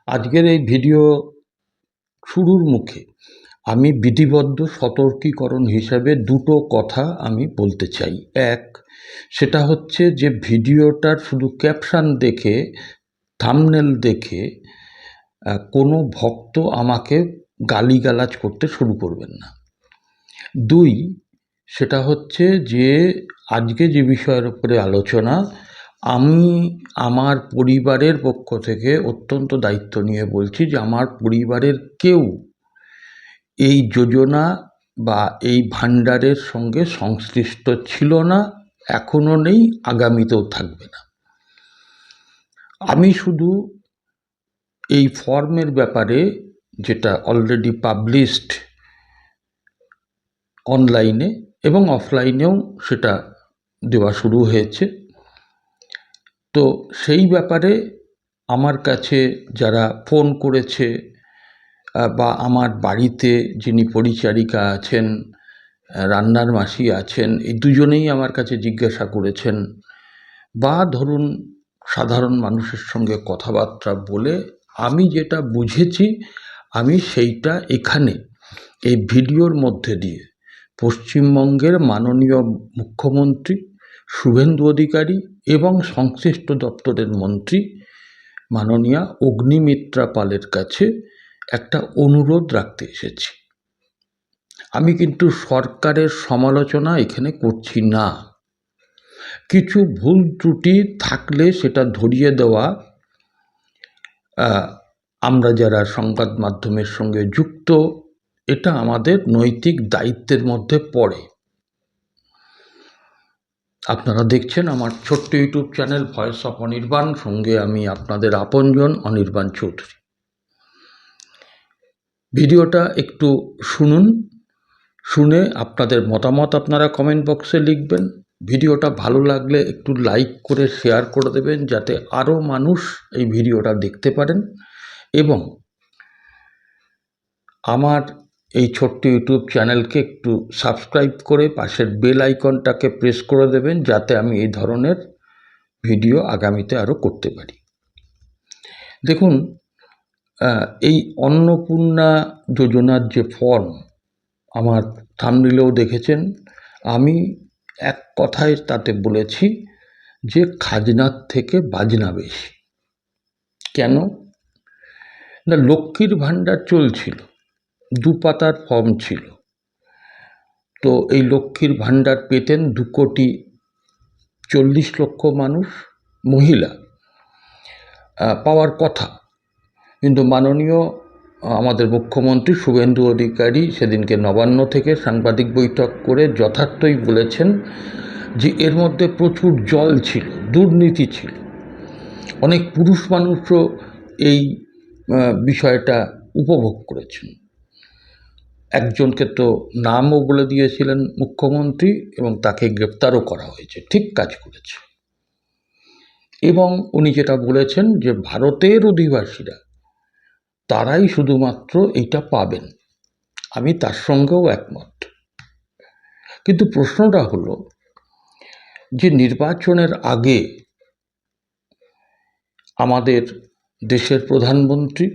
আজকের এই ভিডিও শুরুর মুখে আমি বিধিবদ্ধ সতর্কীকরণ হিসাবে দুটো কথা আমি বলতে চাই। এক, সেটা হচ্ছে যে ভিডিওটার শুধু ক্যাপশন দেখে, থাম্বনেল দেখে কোনো ভক্ত আমাকে গালিগালাজ করতে শুরু করবেন না। দুই, সেটা হচ্ছে যে আজকে যে বিষয়ের উপরে আলোচনা, আমি আমার পরিবারের পক্ষ থেকে অত্যন্ত দায়িত্ব নিয়ে বলছি যে আমার পরিবারের কেউ এই যোজনা বা এই ভাণ্ডারের সঙ্গে সংশ্লিষ্ট ছিল না, এখনও নেই, আগামীতেও থাকবে না। আমি শুধু এই ফর্মের ব্যাপারে, যেটা অলরেডি পাবলিশড অনলাইনে এবং অফলাইনেও সেটা দেওয়া শুরু হয়েছে, তো সেই ব্যাপারে আমার কাছে যারা ফোন করেছে বা আমার বাড়িতে যিনি পরিচারিকা আছেন, রান্নার মাসি আছেন, এই দুজনেই আমার কাছে জিজ্ঞাসা করেছেন, বা ধরুন সাধারণ মানুষের সঙ্গে কথাবার্তা বলে আমি যেটা বুঝেছি, আমি সেইটা এখানে এই ভিডিওর মধ্যে দিয়ে পশ্চিমবঙ্গের মাননীয় মুখ্যমন্ত্রী শুভেন্দু অধিকারী এবং সংশ্লিষ্ট দপ্তরের মন্ত্রী মাননীয়া অগ্নিমিত্রা পালের কাছে একটা অনুরোধ রাখতে এসেছি। আমি কিন্তু সরকারের সমালোচনা এখানে করছি না। কিছু ভুল ত্রুটি থাকলে সেটা ধরিয়ে দেওয়া আমরা যারা সংবাদ মাধ্যমের সঙ্গে যুক্ত, এটা আমাদের নৈতিক দায়িত্বের মধ্যে পড়ে। আপনারা দেখছেন আমার ছোট্ট YouTube channel voice of Anirban, সঙ্গে আমি আপনাদের আপনজন অনির্বাণ চৌধুরী। ভিডিওটা একটু শুনুন, শুনে আপনাদের মতামত আপনারা কমেন্ট বক্সে লিখবেন। ভিডিওটা ভালো লাগলে একটু লাইক করে শেয়ার করে দেবেন, যাতে আরও মানুষ এই ভিডিওটা দেখতে পারেন, এবং আমার এই ছোট্ট ইউটিউব চ্যানেলকে একটু সাবস্ক্রাইব করে পাশের বেল আইকনটাকে প্রেস করে দেবেন, যাতে আমি এই ধরনের ভিডিও আগামীতে আরও করতে পারি। দেখুন, এই অন্নপূর্ণা যোজনার যে ফর্ম, আমার থাম্বনেলেও দেখেছেন, আমি এক কথায় তাতে বলেছি যে খাজনার থেকে বাজনা বেশি। কেন না, লক্ষ্মীর ভাণ্ডার চলছিল, 2 পাতার ফর্ম ছিল, তো এই লক্ষ্মীর ভাণ্ডার পেতেন 2,40,00,000 মানুষ, মহিলা পাওয়ার কথা। কিন্তু মাননীয় আমাদের মুখ্যমন্ত্রী শুভেন্দু অধিকারী সেদিনকে নবান্ন থেকে সাংবাদিক বৈঠক করে যথার্থই বলেছেন যে এর মধ্যে প্রচুর জল ছিল, দুর্নীতি ছিল। অনেক পুরুষ মানুষও এই বিষয়টা উপভোগ করেছেন। একজনকে তো নামও বলে দিয়েছিলেন মুখ্যমন্ত্রী, এবং তাকে গ্রেপ্তারও করা হয়েছে, ঠিক কাজ করেছে। এবং উনি যেটা বলেছেন যে ভারতের অধিবাসীরা তারাই শুধুমাত্র এটা পাবেন, আমি তার সঙ্গেও একমত। কিন্তু প্রশ্নটা হলো যে নির্বাচনের আগে আমাদের দেশের প্রধানমন্ত্রী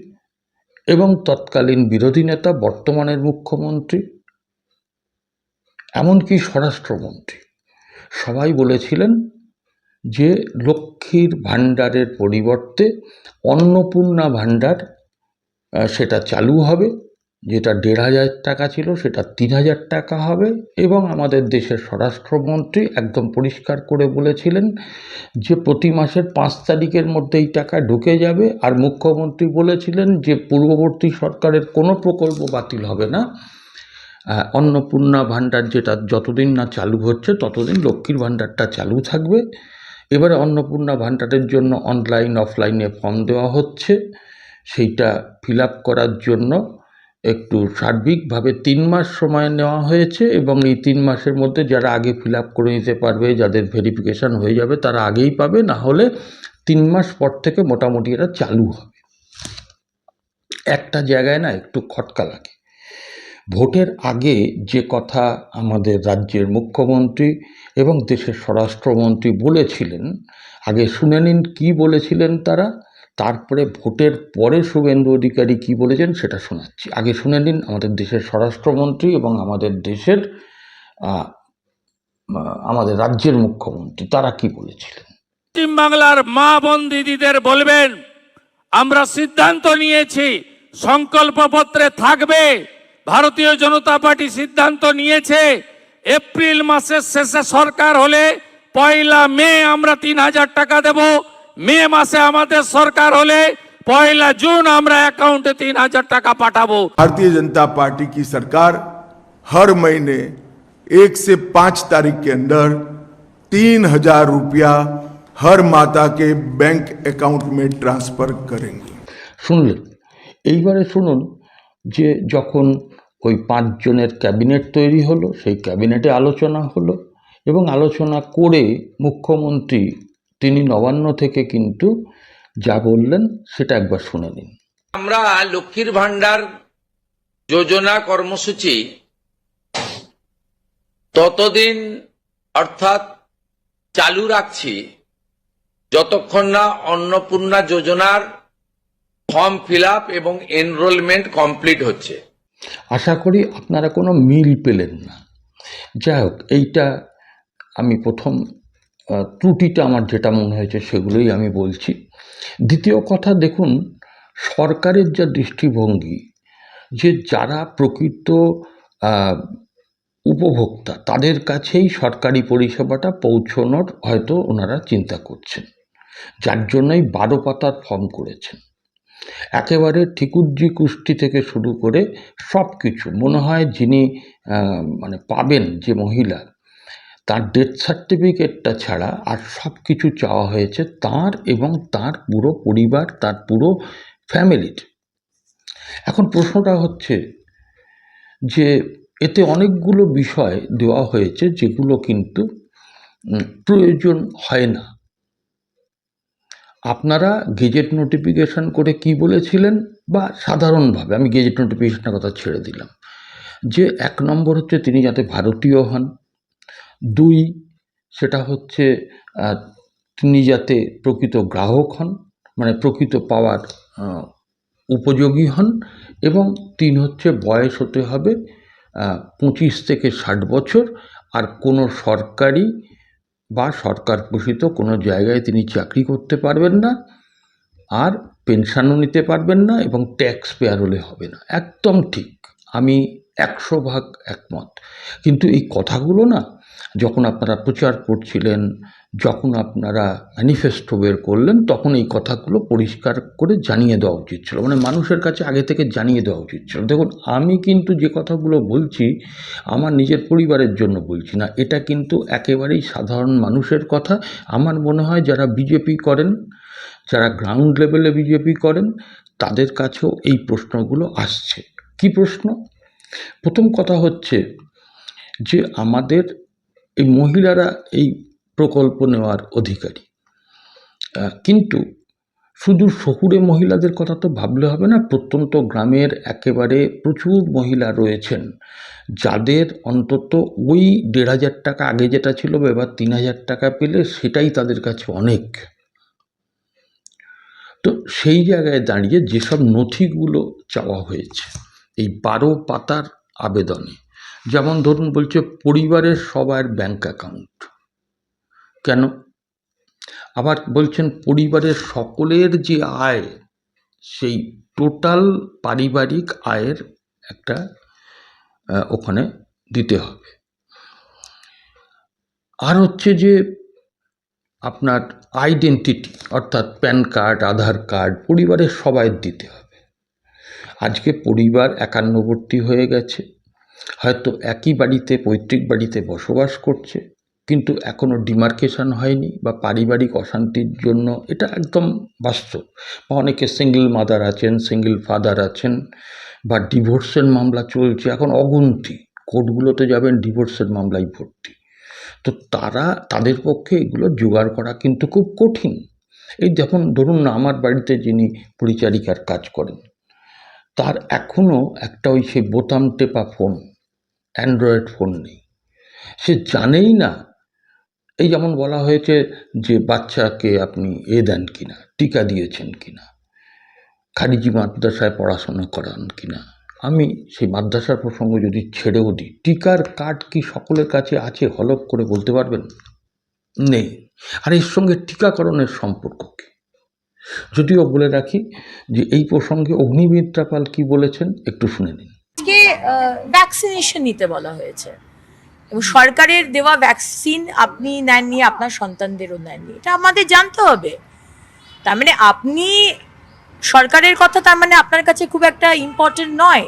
এবং তৎকালীন বিরোধী নেতা বর্তমানের মুখ্যমন্ত্রী, এমনকি স্বরাষ্ট্রমন্ত্রী, সবাই বলেছিলেন যে লক্ষ্মীর ভাণ্ডারের পরিবর্তে অন্নপূর্ণা ভাণ্ডার সেটা চালু হবে, যেটা 1,500 টাকা ছিল সেটা 3,000 টাকা হবে। এবং আমাদের দেশের স্বরাষ্ট্রমন্ত্রী একদম পরিষ্কার করে বলেছিলেন যে প্রতি মাসের 5 তারিখের মধ্যে এই টাকা ঢুকে যাবে। আর মুখ্যমন্ত্রী বলেছিলেন যে পূর্ববর্তী সরকারের কোনো প্রকল্প বাতিল হবে না, অন্নপূর্ণা ভাণ্ডার যেটা যতদিন না চালু হচ্ছে ততদিন লক্ষ্মীর ভাণ্ডারটা চালু থাকবে। এবারে অন্নপূর্ণা ভাণ্ডারের জন্য অনলাইন অফলাইনে ফর্ম দেওয়া হচ্ছে, সেইটা ফিল আপ করার জন্য একটু সার্বিকভাবে 3 মাস সময় নেওয়া হয়েছে, এবং এই 3 মাসের মধ্যে যারা আগে ফিল আপ করে নিতে পারবে, যাদের ভেরিফিকেশান হয়ে যাবে, তারা আগেই পাবে, না হলে 3 মাস পর থেকে মোটামুটি এটা চালু হবে। একটা জায়গায় না একটু খটকা লাগে। ভোটের আগে যে কথা আমাদের রাজ্যের মুখ্যমন্ত্রী এবং দেশের স্বরাষ্ট্রমন্ত্রী বলেছিলেন, আগে শুনে নিন কি বলেছিলেন তারা, তারপরে ভোটের পরে শুভেন্দু অধিকারী কি বলেছেন সেটা শোনাচ্ছি। আগে শুনে নিন আমাদের দেশের স্বরাষ্ট্রমন্ত্রী এবং আমাদের দেশের আমাদের রাজ্যের মুখ্যমন্ত্রী তারা কি বলেছিলেন। পশ্চিম বাংলার মা বোন দিদিদের বলবেন, আমরা সিদ্ধান্ত নিয়েছি, সংকল্পপত্রে থাকবে, ভারতীয় জনতা পার্টি সিদ্ধান্ত নিয়েছে এপ্রিল মাসের শেষে সরকার হলে 1 মে আমরা 3,000 টাকা দেব। মে মাসে আমাদের সরকার হলে 1 জून আমরা অ্যাকাউন্টে 3,000 টাকা পাঠাবো। भारतीय जनता पार्टी की सरकार हर महीने 1 से 5 तारीख के अंदर 3,000 रुपया हर माता के बैंक अकाउंट में ट्रांसफर करेंगे। শুনলেন, এইবারে শুনুন যে যখন ওই 5 জনের ক্যাবিনেট তৈরি হলো, সেই ক্যাবিনেটে আলোচনা হলো এবং আলোচনা করে মুখ্যমন্ত্রী তিনি নবান্ন থেকে কিন্তু যা বললেন সেটা একবার শুনে নিন। আমরা লক্ষ্মীর ভান্ডার যোজনা কর্মসূচি ততদিন অর্থাৎ চালু রাখছি যতক্ষণ না অন্নপূর্ণা যোজনার ফর্ম ফিল আপ এবং এনরোলমেন্ট কমপ্লিট হচ্ছে। আশা করি আপনারা কোনো মিল পেলেন না। যাই হোক, এইটা আমি প্রথম ত্রুটিটা আমার যেটা মনে হয়েছে সেগুলোই আমি বলছি। দ্বিতীয় কথা, দেখুন সরকারের যা দৃষ্টিভঙ্গি যে যারা প্রকৃত উপভোক্তা তাদের কাছেই সরকারি পরিষেবাটা পৌঁছানোর হয়তো ওনারা চিন্তা করছেন, যার জন্যই 12 পাতার ফর্ম করেছেন। একেবারে ঠিকুজ্জি কুষ্টি থেকে শুরু করে সব কিছু মনে হয় যিনি মানে পাবেন যে মহিলা, তার ডেথ সার্টিফিকেটটা ছাড়া আর সব কিছু চাওয়া হয়েছে তার এবং তার পুরো পরিবার, তার পুরো ফ্যামিলির। এখন প্রশ্নটা হচ্ছে যে এতে অনেকগুলো বিষয় দেওয়া হয়েছে যেগুলো কিন্তু প্রয়োজন হয় না। আপনারা গেজেট নোটিফিকেশন করে কি বলেছিলেন, বা সাধারণভাবে আমি গেজেট নোটিফিকেশনের কথা ছেড়ে দিলাম, যে 1 নম্বর হচ্ছে তিনি যাতে ভারতীয় হন, 2 সেটা হচ্ছে তিনি যাতে প্রকৃত গ্রাহক হন, মানে প্রকৃত পাওয়ার উপযোগী হন, এবং 3 হচ্ছে বয়স হতে হবে 25 থেকে 60 বছর, আর কোনো সরকারি বা সরকার পোষিত কোনো জায়গায় তিনি চাকরি করতে পারবেন না, আর পেনশনও নিতে পারবেন না, এবং ট্যাক্স পেয়ার হলে হবে না। একদম ঠিক, আমি 100% একমত। কিন্তু এই কথাগুলো না যখন আপনারা প্রচার করছিলেন, যখন আপনারা ম্যানিফেস্টো বের করলেন, তখন এই কথাগুলো পরিষ্কার করে জানিয়ে দেওয়া উচিত ছিল, মানে মানুষের কাছে আগে থেকে জানিয়ে দেওয়া উচিত ছিল। দেখুন, আমি কিন্তু যে কথাগুলো বলছি আমার নিজের পরিবারের জন্য বলছি না, এটা কিন্তু একেবারেই সাধারণ মানুষের কথা। আমার মনে হয় যারা বিজেপি করেন, যারা গ্রাউন্ড লেভেলে বিজেপি করেন, তাদের কাছেও এই প্রশ্নগুলো আসছে। কি প্রশ্ন? প্রথম কথা হচ্ছে যে আমাদের এই মহিলারা এই প্রকল্প নেওয়ার অধিকারী, কিন্তু শুধু শহুরে মহিলাদের কথা তো ভাবলে হবে না। প্রত্যন্ত গ্রামের একেবারে প্রচুর মহিলা রয়েছেন যাদের অন্তত ওই 1,500 টাকা আগে যেটা ছিল এবার 3,000 টাকা পেলে সেটাই তাদের কাছে অনেক। তো সেই জায়গায় দাঁড়িয়ে যেসব নথিগুলো চাওয়া হয়েছে এই 12 পাতার আবেদনে, যেমন ধরুন বলছে পরিবারের সবার ব্যাংক অ্যাকাউন্ট, কেন? আবার বলছেন পরিবারের সকলের যে আয় সেই টোটাল পারিবারিক আয়ের একটা ওখানে দিতে হবে। আর হচ্ছে যে আপনার আইডেন্টিটি অর্থাৎ প্যান কার্ড, আধার কার্ড পরিবারের সবাই দিতে হবে। আজকে পরিবার 51বর্তী হয়ে গেছে, হয়তো একই বাড়িতে পৈতৃক বাড়িতে বসবাস করছে, কিন্তু এখনও ডিমার্কেশন হয়নি বা পারিবারিক অশান্তির জন্য এটা একদম বাস্তব। বা অনেকে সিঙ্গেল মাদার আছেন, সিঙ্গেল ফাদার আছেন, বা ডিভোর্সের মামলা চলছে এখন অগুন্তি, কোর্টগুলোতে যাবেন ডিভোর্সের মামলায় ভর্তি। তো তাদের পক্ষে এগুলো জোগাড় করা কিন্তু খুব কঠিন। এই দেখুন, ধরুন না আমার বাড়িতে যিনি পরিচারিকার কাজ করেন তার এখনও একটা ওই সেই বোতাম টেপা ফোন, অ্যান্ড্রয়েড ফোন নেই, সে জানেই না। এই যেমন বলা হয়েছে যে বাচ্চাকে আপনি দেন কিনা, টিকা দিয়েছেন কিনা, খারিজি মাদ্রাসায় পড়াশোনা করান কিনা। আমি সেই মাদ্রাসার প্রসঙ্গ যদি ছেড়েও দিই, টিকার কার্ড কি সকলের কাছে আছে হলফ করে বলতে পারবেন? নেই। আর এর সঙ্গে টিকাকরণের সম্পর্ক কি? যদিও বলে রাখি যে এই প্রসঙ্গে অগ্নিমিত্রা পাল কি বলেছেন একটু শুনে নিন। আজকে ভ্যাকসিনেশন নিতে বলা হয়েছে এবং সরকারের দেওয়া ভ্যাকসিন আপনি নেননি, আপনার সন্তানদেরও নেননি, এটা আমাদের জানতে হবে। তার মানে আপনি সরকারের কথা তার মানে আপনার কাছে খুব একটা ইম্পর্টেন্ট নয়,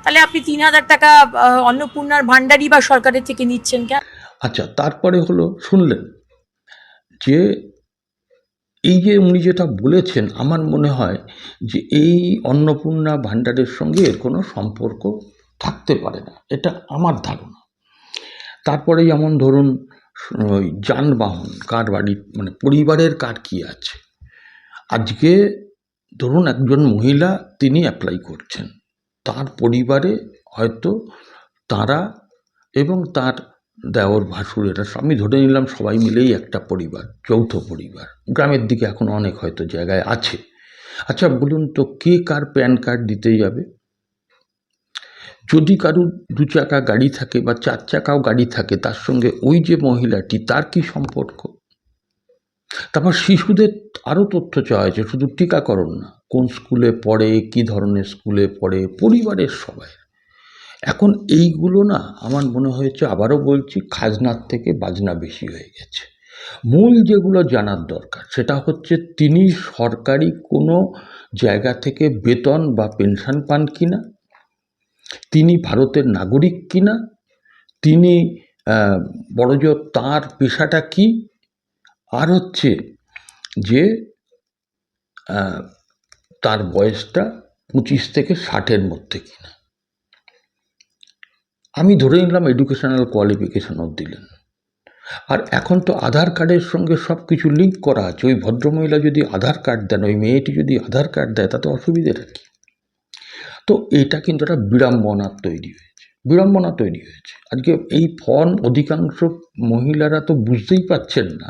তাহলে আপনি 3,000 টাকা অন্নপূর্ণার ভান্ডারি বা সরকারের থেকে নিচ্ছেন কেন? আচ্ছা, তারপরে হলো শুনলেন যে এই যে উনি যেটা বলেছেন, আমার মনে হয় যে এই অন্নপূর্ণা ভাণ্ডারের সঙ্গে এর কোনো সম্পর্ক থাকতে পারে না, এটা আমার ধারণা। তারপরে যেমন ধরুন ওই যানবাহন, কার বাড়ি মানে পরিবারের কার কী আছে, আজকে ধরুন একজন মহিলা তিনি অ্যাপ্লাই করছেন, তার পরিবারে হয়তো তারা এবং তার দেওর ভাসুরেরা, আমি ধরে নিলাম সবাই মিলেই একটা পরিবার, যৌথ পরিবার। গ্রামের দিকে এখন অনেক হয়তো জায়গায় আছে। আচ্ছা বলুন তো, কে কার প্যান কার্ড দিতে যাবে? যদি কারুর 2 চাকা গাড়ি থাকে বা 4 চাকাও গাড়ি থাকে, তার সঙ্গে ওই যে মহিলাটি, তার কি সম্পর্ক? তারপর শিশুদের আরও তথ্য চাওয়া হয়েছে, শুধু টিকাকরণ না, কোন স্কুলে পড়ে, কী ধরনের স্কুলে পড়ে, পরিবারের সবাই। এখন এইগুলো না আমার মনে হয়েছে, আবারও বলছি, খাজনার থেকে বাজনা বেশি হয়ে গেছে। মূল যেগুলো জানার দরকার সেটা হচ্ছে তিনি সরকারি কোনো জায়গা থেকে বেতন বা পেনশন পান কিনা, তিনি ভারতের নাগরিক কিনা, তিনি বড়জোর তাঁর পেশাটা কি, আর হচ্ছে যে তার বয়সটা 25 থেকে 60-এর মধ্যে কিনা। আমি ধরে নিলাম এডুকেশনাল কোয়ালিফিকেশনও দিলেন। আর এখন তো আধার কার্ডের সঙ্গে সব কিছু লিঙ্ক করা আছে। ওই ভদ্রমহিলা যদি আধার কার্ড দেন, ওই মেয়েটি যদি আধার কার্ড দেয়, তাতে অসুবিধাটা কী? তো এটা কিন্তু একটা বিড়ম্বনা তৈরি হয়েছে। আজকে এই ফর্ম অধিকাংশ মহিলারা তো বুঝতেই পারছেন না।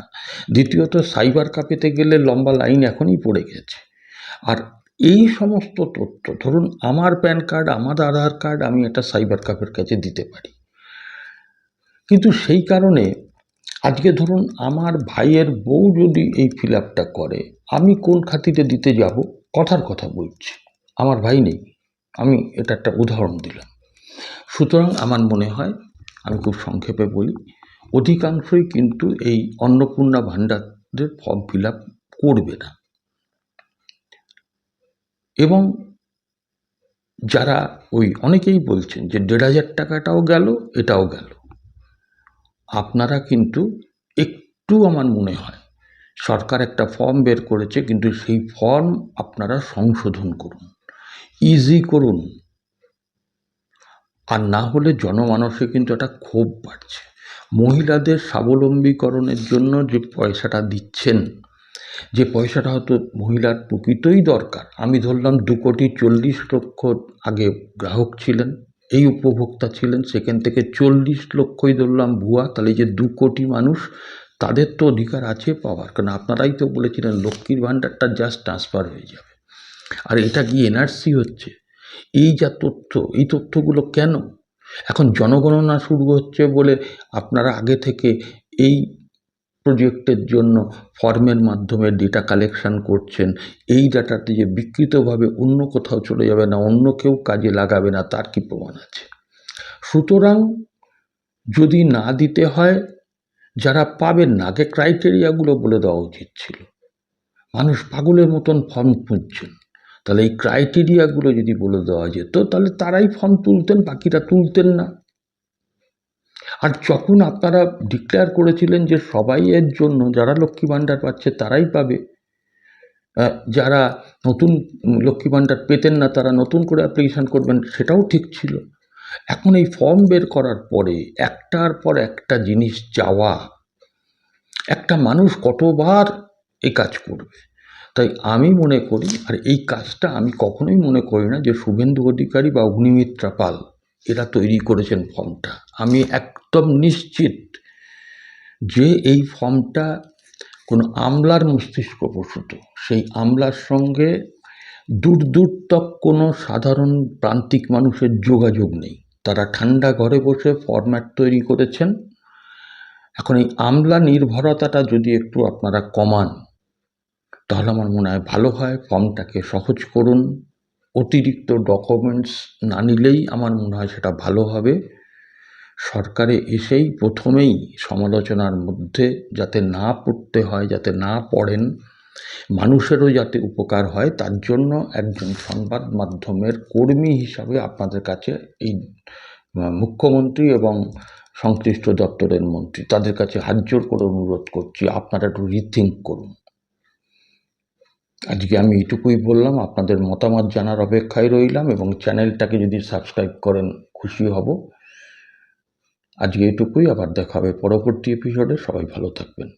দ্বিতীয়ত সাইবার ক্যাফেতে গেলে লম্বা লাইন এখনই পড়ে গেছে। আর এই সমস্ত তথ্য, ধরুন আমার প্যান কার্ড, আমার আধার কার্ড আমি একটা সাইবার ক্যাফের কাছে দিতে পারি, কিন্তু সেই কারণে আজকে ধরুন আমার ভাইয়ের বউ যদি এই ফিল আপটা করে, আমি কোন খাতিরে দিতে যাব? কথার কথা বলছি, আমার ভাই নেই, আমি এটা একটা উদাহরণ দিলাম। সুতরাং আমার মনে হয়, আমি খুব সংক্ষেপে বলি, অধিকাংশই কিন্তু এই অন্নপূর্ণা ভাণ্ডারের ফর্ম ফিল আপ করবে না। এবং যারা ওই অনেকেই বলছেন যে 1,500 টাকাটাও গেল, এটাও গেল, আপনারা কিন্তু একটু, আমার মনে হয় সরকার একটা ফর্ম বের করেছে, কিন্তু সেই ফর্ম আপনারা সংশোধন করুন, ইজি করুন। আর না হলে জনমানসে কিন্তু একটা ক্ষোভ বাড়ছে। মহিলাদের স্বাবলম্বীকরণের জন্য যে পয়সাটা দিচ্ছেন, যে পয়সাটা হয়তো মহিলার প্রকৃতই দরকার, আমি ধরলাম 2,40,00,000 আগে গ্রাহক ছিলেন, এই উপভোক্তা ছিলেন, সেখান থেকে 40 লক্ষই ধরলাম ভুয়া, তাহলে যে 2 কোটি মানুষ, তাদের তো অধিকার আছে পাওয়ার। কারণ আপনারাই তো বলেছিলেন লক্ষ্মীর ভাণ্ডারটা জাস্ট ট্রান্সফার হয়ে যাবে, আর এটা কি এনআরসি হচ্ছে? এই যা তথ্য, এই তথ্যগুলো কেন? এখন জনগণনা শুরু হচ্ছে বলে আপনারা আগে থেকে এই প্রজেক্টের জন্য ফর্মের মাধ্যমে ডেটা কালেকশন করছেন, এই ডাটাটি যে বিকৃতভাবে অন্য কোথাও চলে যাবে না, অন্য কেউ কাজে লাগাবে না, তার কি প্রমাণ আছে? সুতরাং যদি না দিতে হয়, যারা পাবেন না, আগে ক্রাইটেরিয়াগুলো বলে দেওয়া উচিত ছিল। মানুষ পাগলের মতন ফর্ম খুঁজছেন, তাহলে এই ক্রাইটেরিয়াগুলো যদি বলে দেওয়া যেত, তাহলে তারাই ফর্ম তুলতেন, বাকিরা তুলতেন না। আর যখন আপনারা ডিক্লেয়ার করেছিলেন যে সবাই এর জন্য, যারা লক্ষ্মী ভাণ্ডার পাচ্ছে তারাই পাবে, যারা নতুন লক্ষ্মী ভাণ্ডার পেতেন না তারা নতুন করে অ্যাপ্লিকেশান করবেন, সেটাও ঠিক ছিল। এখন এই ফর্ম বের করার পরে একটার পর একটা জিনিস চাওয়া, একটা মানুষ কতবার এই কাজ করবে? তাই আমি মনে করি, আর এই কাজটা আমি কখনোই মনে করি না যে শুভেন্দু অধিকারী বা অগ্নিমিত্রা পাল এরা তৈরি করেছেন ফর্মটা। আমি একদম নিশ্চিত যে এই ফর্মটা কোনো আমলার মস্তিষ্ক প্রসূত, সেই আমলার সঙ্গে দূর দূর তক কোনো সাধারণ প্রান্তিক মানুষের যোগাযোগ নেই। তারা ঠান্ডা ঘরে বসে ফরম্যাট তৈরি করেছেন। এখন এই আমলা নির্ভরতাটা যদি একটু আপনারা কমান তাহলে আমার মনে হয় ভালো হয়। ফর্মটাকে সহজ করুন, অতিরিক্ত ডকুমেন্টস না নিলেই আমার মনে হয় সেটা ভালো হবে। সরকারে এসেই প্রথমেই সমালোচনার মধ্যে যাতে না পড়তে হয়, যাতে না পড়েন, মানুষেরও যাতে উপকার হয়, তার জন্য একজন সংবাদ মাধ্যমের কর্মী হিসাবে আপনাদের কাছে এই মুখ্যমন্ত্রী এবং সংশ্লিষ্ট দপ্তরের মন্ত্রী তাদের কাছে হাত জোর করে অনুরোধ করছি, আপনারা একটু রিথিঙ্ক করুন। আজকে আমি এটুকুই বললাম, আপনাদের মতামত জানার অপেক্ষায় রইলাম এবং চ্যানেলটাকে যদি সাবস্ক্রাইব করেন খুশি হব। আজকে এটুকুই, আবার দেখা হবে পরবর্তী এপিসোডে। সবাই ভালো থাকবেন।